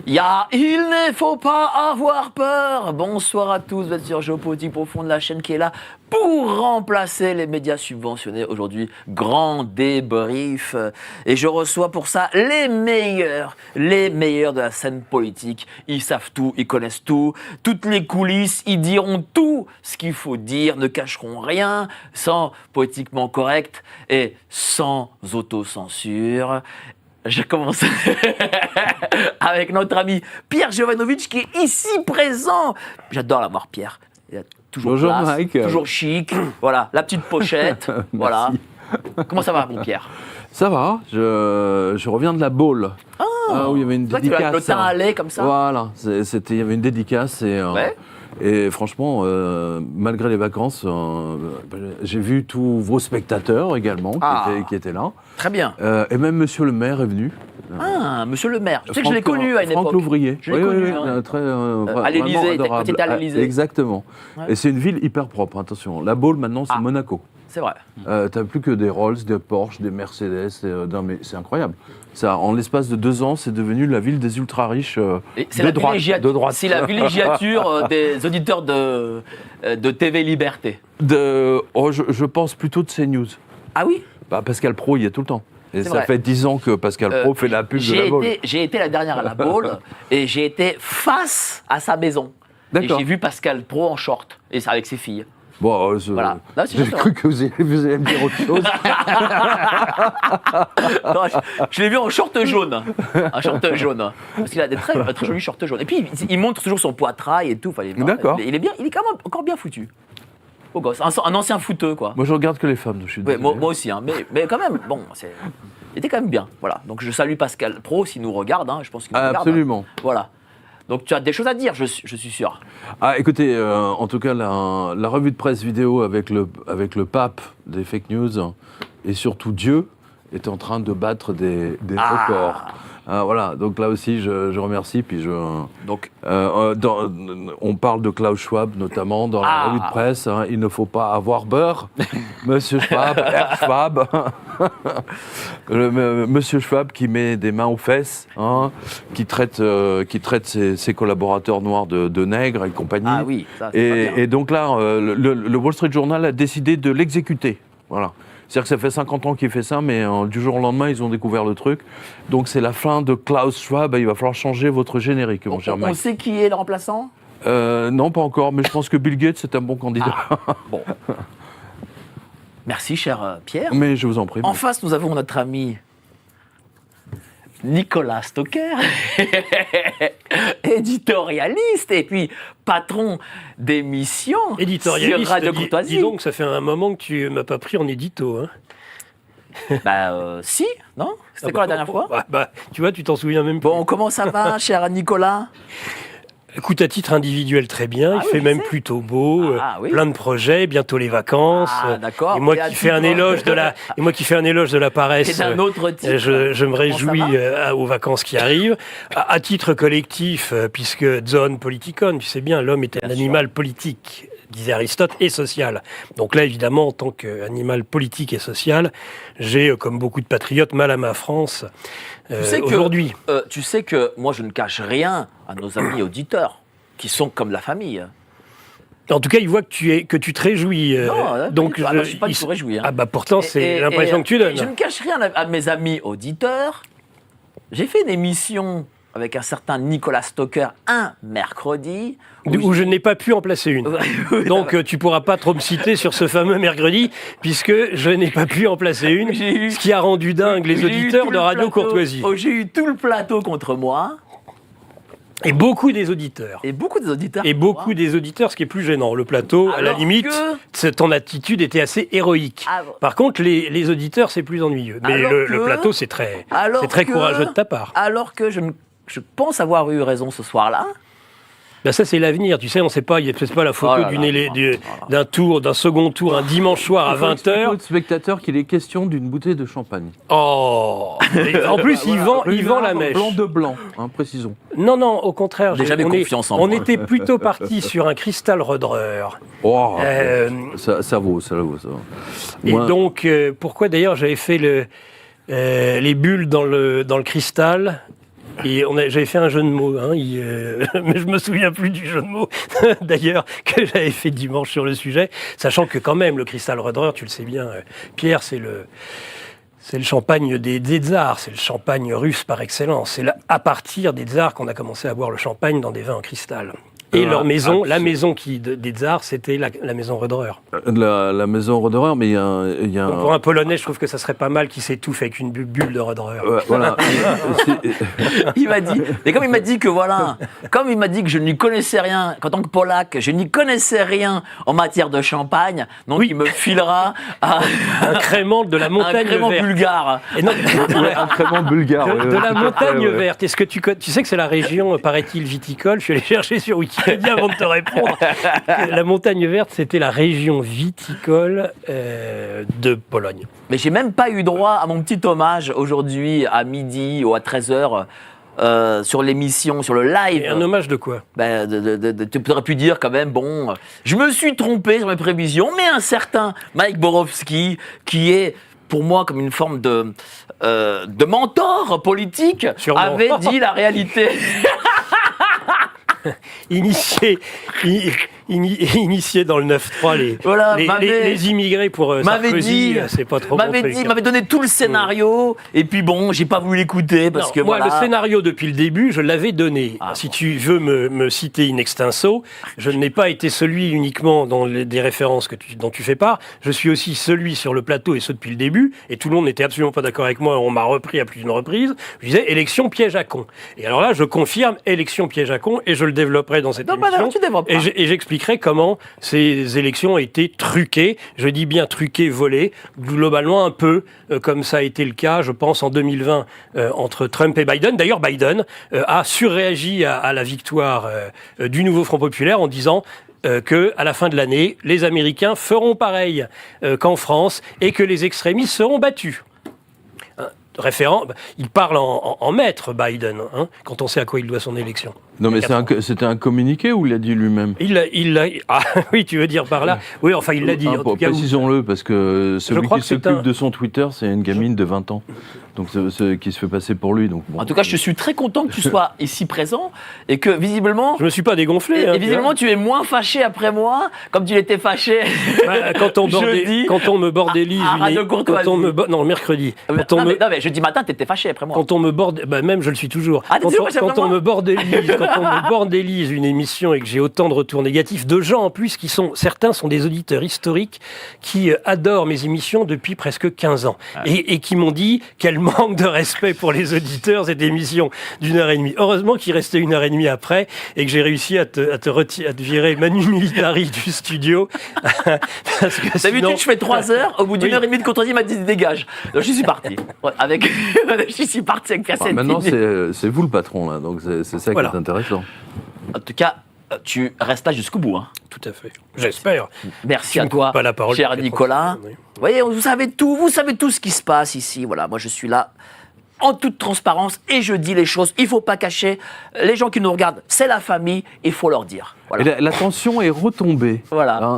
Il ne faut pas avoir peur. Bonsoir à tous, vous êtes sur Géopolitique Profonde, la chaîne qui est là pour remplacer les médias subventionnés. Aujourd'hui, grand débrief. Et je reçois pour ça les meilleurs de la scène politique. Ils savent tout, ils connaissent tout, toutes les coulisses, ils diront tout ce qu'il faut dire, ne cacheront rien, sans politiquement correct et sans autocensure. Je commence avec notre ami Pierre Jovanovic qui est ici présent. J'adore l'avoir, Pierre. Il a toujours Bonjour classe, Mike. toujours chic. Voilà, la petite pochette. Voilà. Comment ça va, mon Pierre? Ça va, je reviens de la Baule. Où il y avait une dédicace. Le teint allait comme ça. Voilà, il y avait une dédicace et franchement, malgré les vacances, j'ai vu tous vos spectateurs également qui étaient là. Très bien. Et même Monsieur le maire est venu. Monsieur le maire. Je sais que je l'ai connu à une époque. Franck Louvrier. Je l'ai connu. Très, à l'Élysée, adorable. tu étais à l'Élysée. Exactement. Ouais. Et c'est une ville hyper propre, attention. La Baule, maintenant, c'est Monaco. C'est vrai. T'as plus que des Rolls, des Porsche, des Mercedes. Mais c'est incroyable. Ça, en l'espace de 2 ans, c'est devenu la ville des ultra-riches de droite. C'est la villégiature des auditeurs de TV Liberté. Je pense plutôt de CNews. Ah oui? Pascal Praud, il y est tout le temps. Et ça fait 10 ans que Pascal Praud fait la pub de la Baule. J'ai été la dernière à la Baule et j'ai été face à sa maison. D'accord. Et j'ai vu Pascal Praud en short et avec ses filles. Bon, voilà. J'ai cru que vous alliez me dire autre chose. Non, je l'ai vu en short jaune. Un short jaune. Parce qu'il a des très jolis shorts jaunes. Et puis, il montre toujours son poitrail et tout. D'accord. Il est quand même encore bien foutu. Beau gosse. Un ancien footeux, quoi. Moi, je regarde que les femmes. Donc je suis moi aussi, hein. Mais quand même, bon, il était quand même bien. Voilà. Donc, je salue Pascal Praud s'il nous regarde. Hein. Je pense qu'il nous regarde. Absolument. Hein. Voilà. Donc tu as des choses à dire, je suis sûr. Écoutez, en tout cas, la revue de presse vidéo avec le pape des fake news et surtout Dieu est en train de battre des records. Voilà, donc là aussi, je remercie. Puis on parle de Klaus Schwab, notamment, dans la revue de presse. Hein, il ne faut pas avoir beurre. Monsieur Schwab, Herr Schwab. Monsieur Schwab qui met des mains aux fesses, hein, qui traite ses collaborateurs noirs de nègres et compagnie. Ah oui, ça, et donc là, le Wall Street Journal a décidé de l'exécuter. Voilà. C'est-à-dire que ça fait 50 ans qu'il fait ça, mais du jour au lendemain, ils ont découvert le truc. Donc c'est la fin de Klaus Schwab, il va falloir changer votre générique, mon cher Mike. On sait qui est le remplaçant ? Non, pas encore, mais je pense que Bill Gates est un bon candidat. Bon. Merci, cher Pierre. Mais je vous en prie. En face, nous avons notre ami Nicolas Stocker, éditorialiste et puis patron d'émission sur Radio Courtoisie. Dis donc, ça fait un moment que tu m'as pas pris en édito. Hein. Si, non ? C'était quoi la dernière fois ? Tu vois, tu t'en souviens même plus. Bon, comment ça va, cher Nicolas ? Écoute, à titre individuel, très bien. Il fait même plutôt beau, plein de projets, bientôt les vacances. D'accord. Et moi qui fais un éloge de la paresse, c'est un autre titre. Je me réjouis aux vacances qui arrivent. À titre collectif, puisque zone politikon, tu sais bien, l'homme est un animal politique, disait Aristote, et social. Donc là, évidemment, en tant qu'animal politique et social, j'ai, comme beaucoup de patriotes, mal à ma France aujourd'hui. Tu sais que moi, je ne cache rien à nos amis auditeurs, qui sont comme la famille. En tout cas, ils voient que tu te réjouis. Donc je ne suis pas du tout réjoui. Hein. Pourtant, c'est l'impression que tu donnes. Je ne cache rien à mes amis auditeurs. J'ai fait une émission avec un certain Nicolas Stocker un mercredi. Où je n'ai pas pu en placer une. Donc tu ne pourras pas trop me citer sur ce fameux mercredi, puisque je n'ai pas pu en placer une, ce qui a rendu dingue les auditeurs de Radio Courtoisie. J'ai eu tout le plateau contre moi. Et beaucoup des auditeurs. Et beaucoup des auditeurs, ce qui est plus gênant. Le plateau, à la limite, ton attitude était assez héroïque. Par contre, les auditeurs, c'est plus ennuyeux. Mais le plateau, c'est très courageux de ta part. Alors que je pense avoir eu raison ce soir-là. Ça, c'est l'avenir. Tu sais, on ne sait pas, il n'y a peut-être pas la photo d'un second tour, un dimanche soir à 20h. Pour le spectateur qu'il est question d'une bouteille de champagne. Oh. En plus, il vend la mèche. Blanc de blanc, précisons. Non, au contraire. On était plutôt parti sur un cristal Roederer. Oh, ça vaut. Et donc, pourquoi d'ailleurs j'avais fait les bulles dans le cristal Et j'avais fait un jeu de mots, hein, mais je me souviens plus du jeu de mots, d'ailleurs, que j'avais fait dimanche sur le sujet, sachant que quand même, le Cristal Roderer, tu le sais bien, Pierre, c'est le champagne des tsars, c'est le champagne russe par excellence. C'est à partir des tsars qu'on a commencé à boire le champagne dans des vins en cristal. Et leur maison, la maison des tsars, c'était la maison Roderer. La maison Roderer, mais il y a Donc pour un Polonais, je trouve que ça serait pas mal qu'il s'étouffe avec une bulle de Roderer. voilà. Il m'a dit, mais comme il m'a dit que je n'y connaissais rien, qu'en tant que Polac, je n'y connaissais rien en matière de champagne, donc il me filera un crément de la montagne verte. Un crément bulgare. Et non, un crément bulgare. de la montagne verte. Est-ce que tu sais que c'est la région, paraît-il, viticole? Je suis allé chercher sur Wikipédia avant de te répondre. La montagne verte, c'était la région viticole de Pologne. Mais j'ai même pas eu droit à mon petit hommage aujourd'hui à midi ou à 13h sur l'émission, sur le live. Et un hommage de quoi? Tu aurais pu dire quand même, bon, je me suis trompé sur mes prévisions, mais un certain Mike Borowski, qui est pour moi comme une forme de mentor politique, avait dit la réalité. Initié dans le 9-3 les immigrés pour Sarkozy, c'est pas trop bon truc. Il m'avait donné tout le scénario, et puis bon, j'ai pas voulu l'écouter parce que moi, le scénario depuis le début, je l'avais donné. Si tu veux me citer in extenso, je n'ai pas été celui uniquement dans des références dont tu fais part. Je suis aussi celui sur le plateau, et ce depuis le début, et tout le monde n'était absolument pas d'accord avec moi, on m'a repris à plus d'une reprise. Je disais élection piège à con. Et alors là, je confirme élection piège à con, et je le développerai dans cette émission. Tu développes pas. Et j'expliquerai comment ces élections ont été truquées. Je dis bien truquées, volées, globalement un peu comme ça a été le cas, je pense, en 2020 entre Trump et Biden. D'ailleurs, Biden a surréagi à la victoire du nouveau Front Populaire en disant que à la fin de l'année, les Américains feront pareil qu'en France et que les extrémistes seront battus. Il parle en maître, Biden, hein, quand on sait à quoi il doit son élection. Non, mais c'était un communiqué ou il l'a dit lui-même? Ah oui, tu veux dire par là? Oui, enfin, il l'a dit. En tout cas, précisons-le, parce que celui qui s'occupe de son Twitter, c'est une gamine de 20 ans. Donc, qui se fait passer pour lui. Donc, bon. En tout cas, je suis très content que tu sois ici présent et que visiblement. Je me suis pas dégonflé. Et visiblement, tu es moins fâché après moi, comme tu l'étais fâché. Quand on me bordélise. Non, mercredi. Non, mais jeudi matin, tu étais fâché après moi. Quand on me bordélise. Même je le suis toujours. Quand on me bordélise une émission et que j'ai autant de retours négatifs, de gens en plus certains sont des auditeurs historiques qui adorent mes émissions depuis presque 15 ans et qui m'ont dit quel manque de respect pour les auditeurs cette émission d'1h30. Heureusement qu'il restait 1h30 après et que j'ai réussi à te virer Manu Militari du studio. Parce que d'habitude, je fais 3 heures, au bout d'1h30 de contredit, il m'a dit dégage. Donc je suis parti. Je suis parti avec Pierre Settini. Maintenant, c'est vous le patron, là, donc c'est ça qui est intéressant. En tout cas, tu restes là jusqu'au bout. Hein. Tout à fait. J'espère. Merci à toi, pas la parole, cher Nicolas. Oui. Vous voyez, vous savez tout ce qui se passe ici. Voilà, moi je suis là en toute transparence et je dis les choses. Il ne faut pas cacher. Les gens qui nous regardent, c'est la famille, il faut leur dire. Voilà. Et la tension est retombée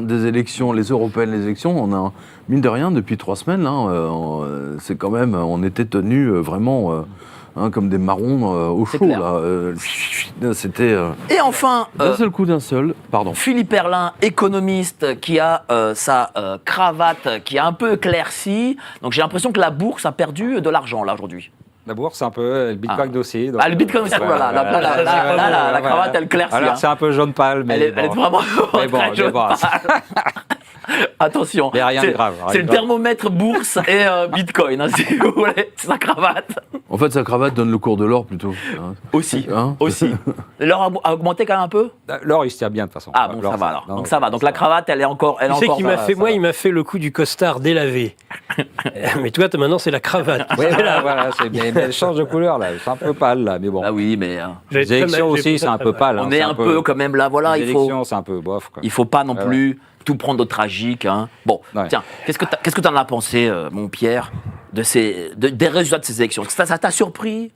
des élections, les européennes, les élections. On a, mine de rien, depuis 3 semaines, c'est quand même, on était tenus vraiment... comme des marrons au chaud, là. C'était... Et enfin... d'un seul coup, pardon. Philippe Erlin, économiste, qui a sa cravate qui a un peu éclairci. Donc j'ai l'impression que la bourse a perdu de l'argent, là, aujourd'hui. La bourse, c'est un peu le Bitcoin aussi. Donc le Bitcoin aussi, la cravate, elle éclaircit. Alors, c'est un peu jaune pâle, mais elle est vraiment très jaune pâle. Attention, mais rien de grave. C'est le thermomètre bourse et Bitcoin, hein, si vous voulez, c'est sa cravate. En fait, sa cravate donne le cours de l'or plutôt. Aussi. L'or a augmenté quand même un peu. L'or, il se tient bien de toute façon. Ah bon, ça va alors. Donc ça va. Donc la cravate, elle est encore. Tu sais qu'il m'a fait, moi, il m'a fait le coup du costard délavé. Mais toi, maintenant, c'est la cravate. Oui, voilà, mais elle change de couleur là. C'est un peu pâle là, mais bon. Ah oui, mais. Les élections aussi, c'est un peu pâle. On est un peu quand même là, voilà. Les élections, c'est un peu bof. Il faut pas non plus tout prendre de tragique. Hein. Bon, tiens, qu'est-ce que tu en as pensé, mon Pierre, des résultats de ces élections? Ça t'a surpris?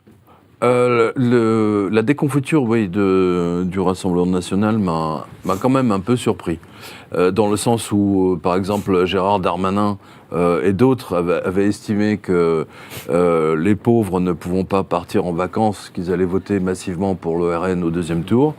La déconfiture, du Rassemblement national m'a quand même un peu surpris. Dans le sens où, par exemple, Gérard Darmanin et d'autres avaient estimé que les pauvres ne pouvant pas partir en vacances, qu'ils allaient voter massivement pour le RN au deuxième tour.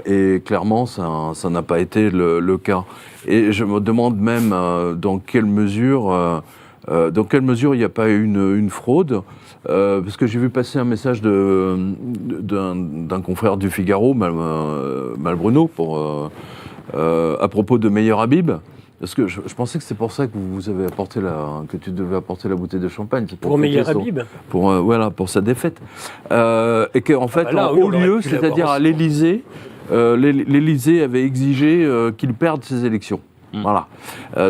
Et clairement, ça n'a pas été le cas. Et je me demande même dans quelle mesure il n'y a pas eu une fraude. Parce que j'ai vu passer un message d'un confrère du Figaro, Malbruno, à propos de Meyer Habib. Parce que je pensais que c'est pour ça que vous avez que tu devais apporter la bouteille de champagne. Pour Meyer Habib. Pour sa défaite. Et qu'en fait, au lieu, c'est-à-dire à l'Élysée, l'Élysée avait exigé qu'il perde ses élections. Voilà.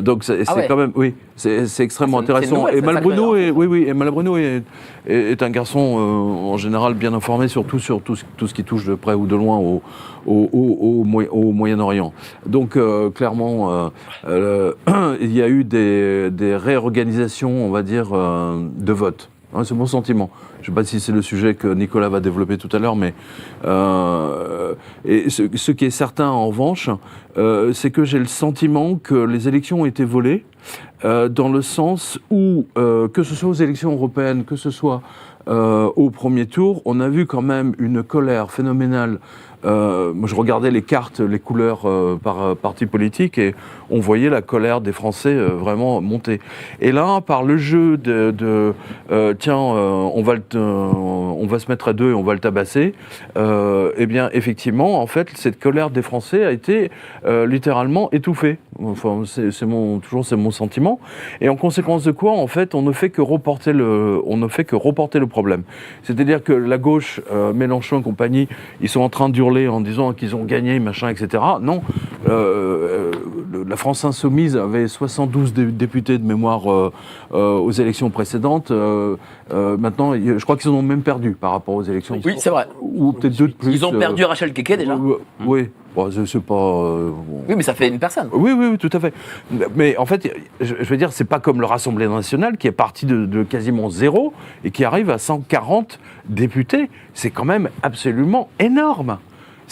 Donc c'est quand même, oui, c'est extrêmement intéressant. Et Malbruno est un garçon en général bien informé, surtout sur tout ce qui touche de près ou de loin au Moyen-Orient. Donc clairement, il y a eu des réorganisations, on va dire, de vote. Hein, c'est mon sentiment. Je ne sais pas si c'est le sujet que Nicolas va développer tout à l'heure, mais et ce qui est certain en revanche, c'est que j'ai le sentiment que les élections ont été volées dans le sens où, que ce soit aux élections européennes, que ce soit au premier tour, on a vu quand même une colère phénoménale. Moi, je regardais les cartes, les couleurs par parti politique, et on voyait la colère des Français vraiment monter. Et là, par le jeu on va se mettre à deux et on va le tabasser, eh bien, effectivement, en fait, cette colère des Français a été littéralement étouffée. Enfin, c'est mon sentiment. Et en conséquence de quoi, en fait, on ne fait que reporter le problème. C'est-à-dire que la gauche, Mélenchon et compagnie, ils sont en train d'hurler en disant qu'ils ont gagné, machin, etc. Non, la France Insoumise avait 72 députés de mémoire aux élections précédentes. Maintenant, je crois qu'ils en ont même perdu par rapport aux élections. Oui, c'est vrai. Ou peut-être deux de plus. Ils ont perdu Rachel Keke déjà. Oui. Bon, c'est pas. Bon. Oui, mais ça fait une personne. Oui, tout à fait. Mais en fait, je veux dire, c'est pas comme le Rassemblement national qui est parti de quasiment zéro et qui arrive à 140 députés. C'est quand même absolument énorme.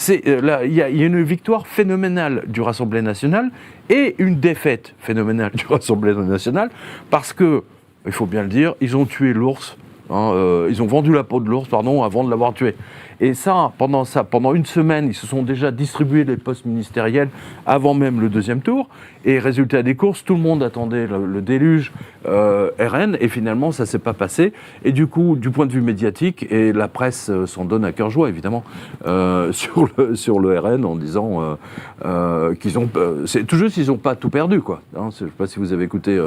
Il y a une victoire phénoménale du Rassemblement national et une défaite phénoménale du Rassemblement national parce que, il faut bien le dire, ils ont tué l'ours. Ils ont vendu la peau de l'ours, avant de l'avoir tué. Et pendant une semaine, ils se sont déjà distribués les postes ministériels avant même le deuxième tour. Et résultat des courses, tout le monde attendait le déluge RN, et finalement, ça ne s'est pas passé. Et du coup, du point de vue médiatique, et la presse s'en donne à cœur joie, évidemment, sur le RN, en disant qu'ils ont... c'est tout juste, ils n'ont pas tout perdu, quoi. Je ne sais pas si vous avez écouté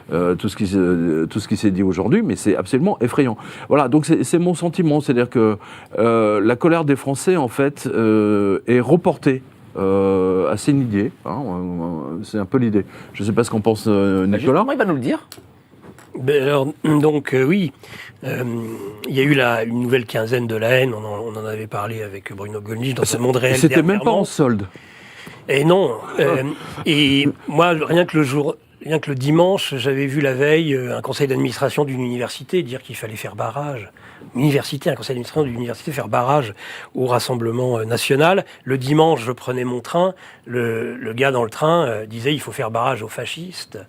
tout ce qui s'est dit aujourd'hui, mais c'est absolument effrayant. Voilà, donc c'est mon sentiment, c'est-à-dire que la colère des Français, en fait, est reportée à Sénidier. C'est un peu l'idée. Je ne sais pas ce qu'en pense Nicolas. Comment il va nous le dire? Oui, il y a eu une nouvelle quinzaine de la haine, on en avait parlé avec Bruno Gollnisch dans ce monde réel. C'était même pas en solde. Et non, et moi, rien que le dimanche, j'avais vu la veille un conseil d'administration d'une université dire qu'il fallait faire barrage. Un conseil d'administration d'une université faire barrage au Rassemblement national. Le dimanche, je prenais mon train, le gars dans le train disait il faut faire barrage aux fascistes,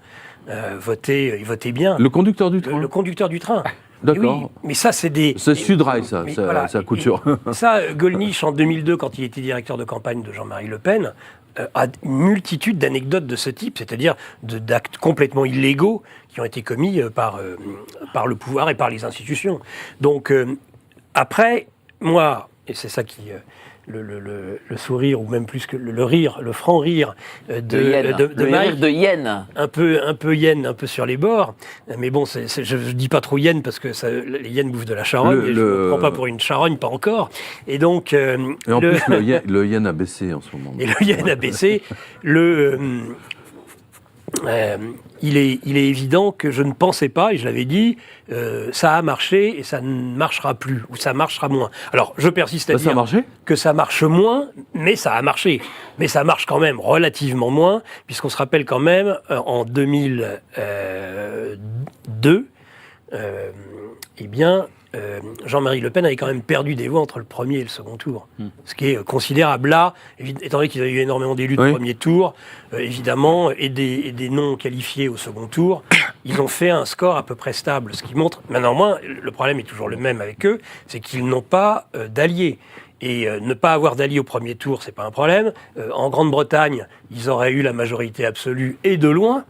votez bien. Le conducteur du train. Le conducteur du train. D'accord. Oui, mais ça, c'est des... C'est Sudrail, ça, voilà, ça coûte sûr. Ça, Gollnisch, en 2002, quand il était directeur de campagne de Jean-Marie Le Pen, a une multitude d'anecdotes de ce type, c'est-à-dire d'actes complètement illégaux qui ont été commis par le pouvoir et par les institutions. Donc, après, moi, et c'est ça qui... le sourire, ou même plus que le rire, le franc rire de Mike, de Yen. un peu yen, un peu sur les bords. Mais bon, je ne dis pas trop yen parce que les hyènes bouffent de la charogne et je ne me prends pas pour une charogne, pas encore. Et donc... et en plus, le yen a baissé en ce moment. Et le yen a baissé. Il est évident que je ne pensais pas, et je l'avais dit, ça a marché et ça ne marchera plus, ou ça marchera moins. Alors, je persiste à dire que ça marche moins, mais ça a marché. Mais ça marche quand même relativement moins, puisqu'on se rappelle quand même, en 2002, Jean-Marie Le Pen avait quand même perdu des voix entre le premier et le second tour. Ce qui est considérable. Là, étant donné qu'ils avaient eu énormément d'élus de premier tour, évidemment, et des non qualifiés au second tour, ils ont fait un score à peu près stable. Ce qui montre, mais néanmoins, le problème est toujours le même avec eux, c'est qu'ils n'ont pas d'alliés. Et ne pas avoir d'alliés au premier tour, c'est pas un problème. En Grande-Bretagne, ils auraient eu la majorité absolue et de loin,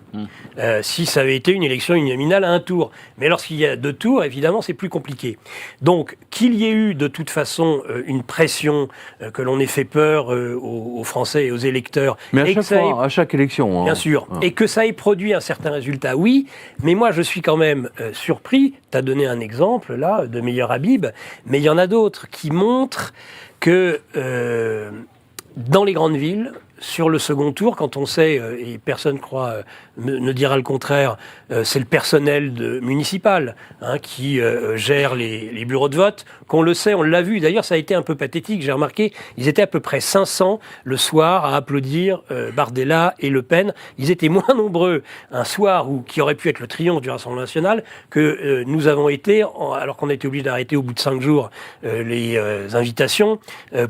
si ça avait été une élection uninominale à un tour. Mais lorsqu'il y a 2 tours, évidemment, c'est plus compliqué. Donc, qu'il y ait eu de toute façon une pression, que l'on ait fait peur aux Français et aux électeurs. Mais à chaque élection. Hein. Bien sûr. Et que ça ait produit un certain résultat, oui. Mais moi, je suis quand même surpris. Tu as donné un exemple, là, de Meilleur Habib. Mais il y en a d'autres qui montrent que dans les grandes villes, sur le second tour, quand on sait, et personne ne dira le contraire, c'est le personnel municipal qui gère les bureaux de vote, qu'on le sait, on l'a vu. D'ailleurs, ça a été un peu pathétique, j'ai remarqué, ils étaient à peu près 500 le soir à applaudir Bardella et Le Pen. Ils étaient moins nombreux un soir qui aurait pu être le triomphe du Rassemblement national que nous avons été, alors qu'on a été obligé d'arrêter au bout de 5 jours les invitations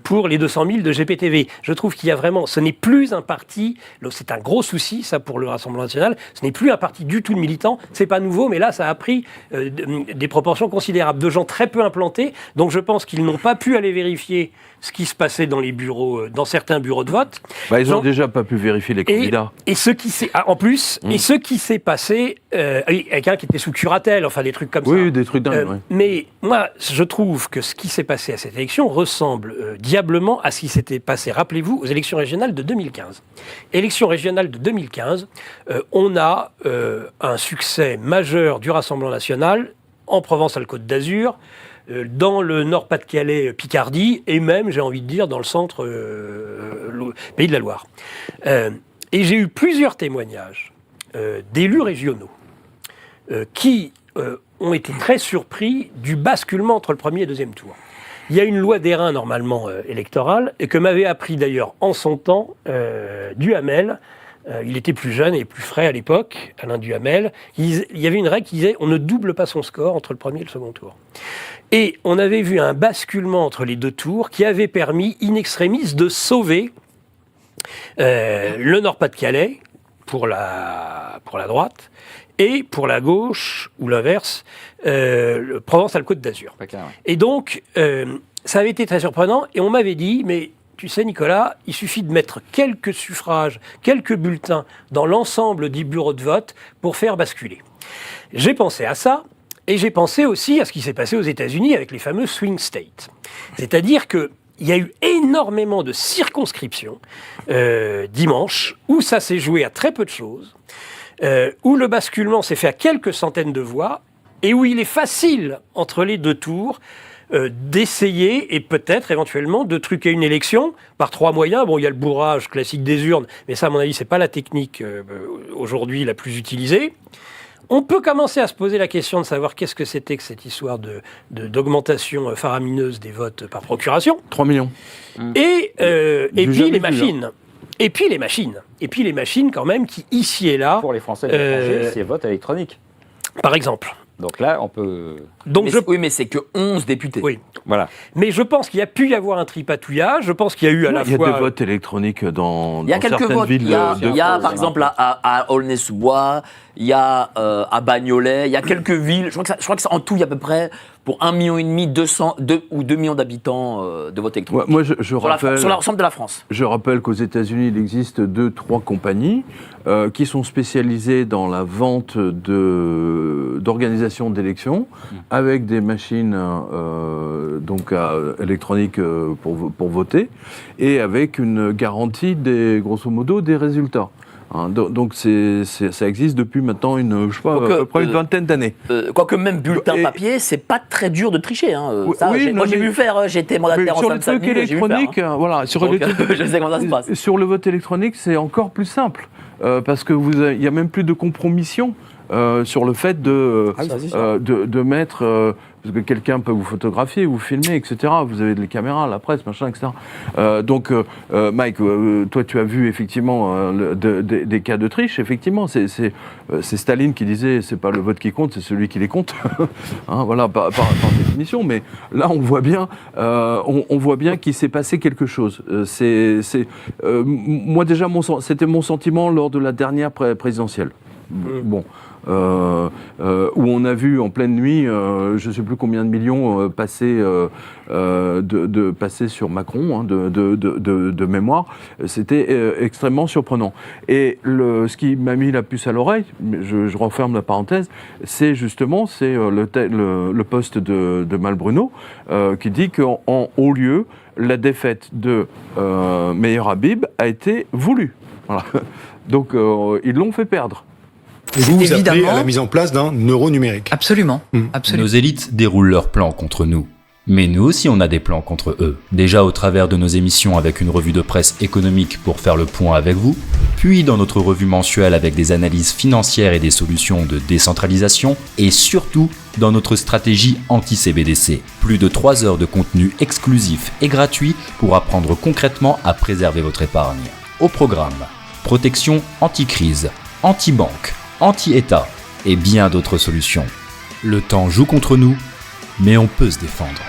pour les 200 000 de GPTV. Je trouve qu'il y a vraiment, ce n'est plus un parti, c'est un gros souci ça pour le Rassemblement national, ce n'est plus un parti du tout de militants, c'est pas nouveau, mais là ça a pris des proportions considérables, de gens très peu implantés, donc je pense qu'ils n'ont pas pu aller vérifier ce qui se passait dans les bureaux, dans certains bureaux de vote. Ils n'ont déjà pas pu vérifier les candidats. Et ce qui s'est, en plus, et ce qui s'est passé, avec un qui était sous curatelle, enfin des trucs comme ça. Oui, des trucs dingues. Ouais. Mais moi, je trouve que ce qui s'est passé à cette élection ressemble diablement à ce qui s'était passé, rappelez-vous, aux élections régionales de 2015. Élections régionales de 2015, on a un succès majeur du Rassemblement national en Provence-Alpes-Côte d'Azur, dans le Nord-Pas-de-Calais, Picardie, et même, j'ai envie de dire, dans le centre Pays de la Loire. Et j'ai eu plusieurs témoignages d'élus régionaux qui ont été très surpris du basculement entre le premier et le deuxième tour. Il y a une loi d'airain, normalement, électorale, et que m'avait appris d'ailleurs en son temps Duhamel. Il était plus jeune et plus frais à l'époque, Alain Duhamel. Il y avait une règle qui disait on ne double pas son score entre le premier et le second tour. Et on avait vu un basculement entre les 2 tours qui avait permis, in extremis, de sauver le Nord-Pas-de-Calais pour la droite et pour la gauche, ou l'inverse, Provence-Alpes-Côte d'Azur. Et donc, ça avait été très surprenant et on m'avait dit, mais tu sais Nicolas, il suffit de mettre quelques suffrages, quelques bulletins dans l'ensemble des bureaux de vote pour faire basculer. J'ai pensé à ça, et j'ai pensé aussi à ce qui s'est passé aux États-Unis avec les fameux swing states. C'est-à-dire qu'il y a eu énormément de circonscriptions dimanche, où ça s'est joué à très peu de choses, où le basculement s'est fait à quelques centaines de voix, et où il est facile, entre les 2 tours, d'essayer et peut-être éventuellement de truquer une élection par 3 moyens. Bon, il y a le bourrage classique des urnes, mais ça, à mon avis, c'est pas la technique aujourd'hui la plus utilisée. On peut commencer à se poser la question de savoir qu'est-ce que c'était que cette histoire d'augmentation faramineuse des votes par procuration. 3 millions. Et puis les machines. Et puis les machines. Et puis les machines quand même qui, ici et là... Pour les Français de l'étranger, c'est vote électronique. Par exemple. Donc là, on peut... Donc oui, mais c'est que 11 députés. Oui. Voilà. Mais je pense qu'il y a pu y avoir un tripatouillage. Je pense qu'il y a eu à la fois... Il y a des votes électroniques dans certaines villes. Il y a par exemple à Aulnay-sous-Bois, il y a à Bagnolet, il y a quelques villes. Je crois que en tout, il y a à peu près pour 1,5 million, 2 millions d'habitants de vote électronique. Ouais, moi, je rappelle, sur l'ensemble de la France. Je rappelle qu'aux États-Unis, il existe 2-3 compagnies qui sont spécialisées dans la vente d'organisation d'élections avec des machines électroniques pour voter et avec une garantie grosso modo des résultats. Donc ça existe depuis maintenant à peu près une vingtaine d'années. Quoique même bulletin papier, c'est pas très dur de tricher. Moi j'ai vu faire, j'étais mandataire en sur le truc électronique, je sais comment ça se passe. Sur le vote électronique, c'est encore plus simple parce que il y a même plus de compromission sur le fait de mettre parce que quelqu'un peut vous photographier, vous filmer, etc. Vous avez des caméras, la presse, machin, etc. Donc, Mike, toi, tu as vu effectivement des cas de triche. Effectivement, c'est Staline qui disait, c'est pas le vote qui compte, c'est celui qui les compte. Hein, voilà, par définition. Mais là, on voit bien, qu'il s'est passé quelque chose. Moi, déjà, c'était mon sentiment lors de la dernière présidentielle. Bon. Où on a vu en pleine nuit, je ne sais plus combien de millions passer sur Macron, hein, de mémoire. C'était extrêmement surprenant. Et ce qui m'a mis la puce à l'oreille, je referme la parenthèse, c'est justement le poste de Malbruno qui dit qu'en haut lieu, la défaite de Meyer Habib a été voulue. Voilà. Donc ils l'ont fait perdre. Et vous appelez évidemment à la mise en place d'un euro numérique. Absolument, absolument. Nos élites déroulent leurs plans contre nous. Mais nous aussi on a des plans contre eux. Déjà au travers de nos émissions avec une revue de presse économique pour faire le point avec vous, puis dans notre revue mensuelle avec des analyses financières et des solutions de décentralisation, et surtout dans notre stratégie anti-CBDC. Plus de 3 heures de contenu exclusif et gratuit pour apprendre concrètement à préserver votre épargne. Au programme, protection anti-crise, anti-banque, anti-État et bien d'autres solutions. Le temps joue contre nous, mais on peut se défendre.